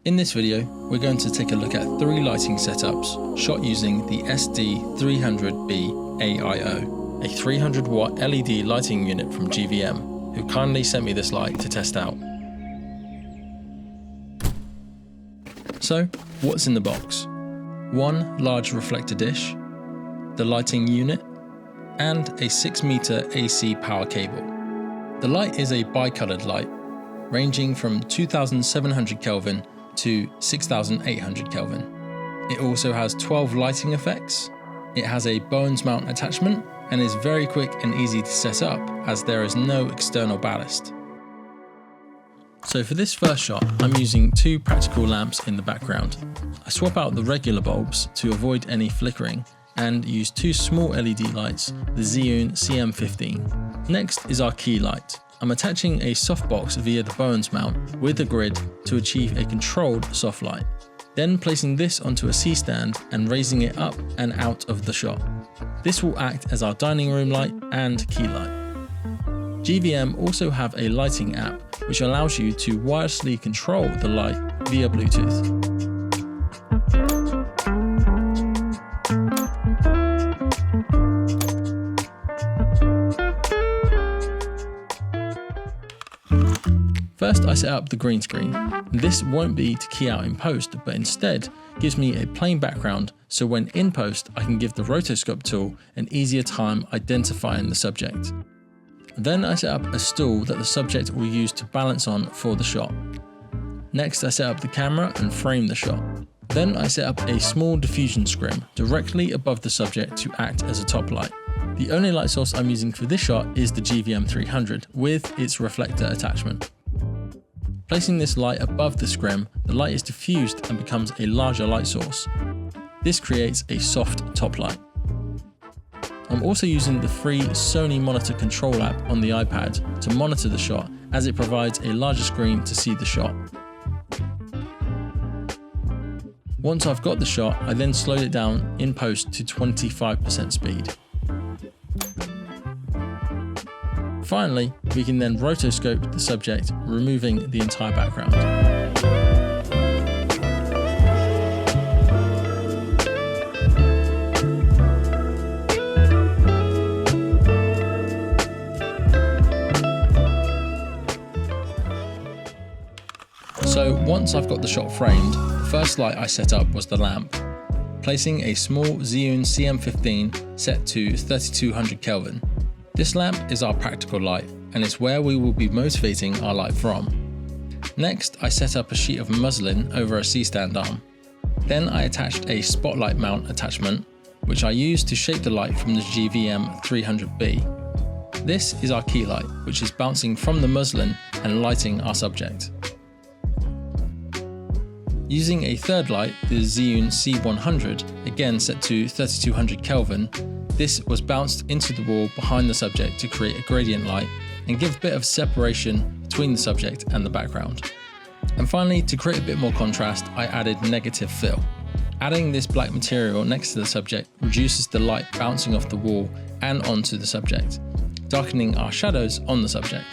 In this video, we're going to take a look at 3 lighting setups shot using the SD300B AIO, a 300 watt LED lighting unit from GVM, who kindly sent me this light to test out. So, what's in the box? 1 large reflector dish, the lighting unit, and a 6-meter AC power cable. The light is a bicoloured light, ranging from 2700 Kelvin to 6800 Kelvin. It also has 12 lighting effects. It has a Bowens mount attachment and is very quick and easy to set up as there is no external ballast. So for this first shot, I'm using 2 practical lamps in the background. I swap out the regular bulbs to avoid any flickering and use 2 small LED lights, the Zhiyun CM15. Next is our key light. I'm attaching a softbox via the Bowens mount with a grid to achieve a controlled soft light. Then placing this onto a C-stand and raising it up and out of the shot. This will act as our dining room light and key light. GVM also have a lighting app which allows you to wirelessly control the light via Bluetooth. First, I set up the green screen. This won't be to key out in post, but instead gives me a plain background, so when in post I can give the rotoscope tool an easier time identifying the subject. Then I set up a stool that the subject will use to balance on for the shot. Next, I set up the camera and frame the shot. Then I set up a small diffusion scrim directly above the subject to act as a top light. The only light source I'm using for this shot is the GVM 300 with its reflector attachment. Placing this light above the scrim, the light is diffused and becomes a larger light source. This creates a soft top light. I'm also using the free Sony monitor control app on the iPad to monitor the shot, as it provides a larger screen to see the shot. Once I've got the shot, I then slowed it down in post to 25% speed. Finally, we can then rotoscope the subject, removing the entire background. So once I've got the shot framed, the first light I set up was the lamp, placing a small Zhiyun CM15 set to 3200 Kelvin. This lamp is our practical light and it's where we will be motivating our light from. Next, I set up a sheet of muslin over a C-stand arm. Then I attached a spotlight mount attachment, which I used to shape the light from the GVM 300B. This is our key light, which is bouncing from the muslin and lighting our subject. Using a third light, the Zhiyun C100, again set to 3200 Kelvin, this was bounced into the wall behind the subject to create a gradient light and give a bit of separation between the subject and the background. And finally, to create a bit more contrast, I added negative fill. Adding this black material next to the subject reduces the light bouncing off the wall and onto the subject, darkening our shadows on the subject.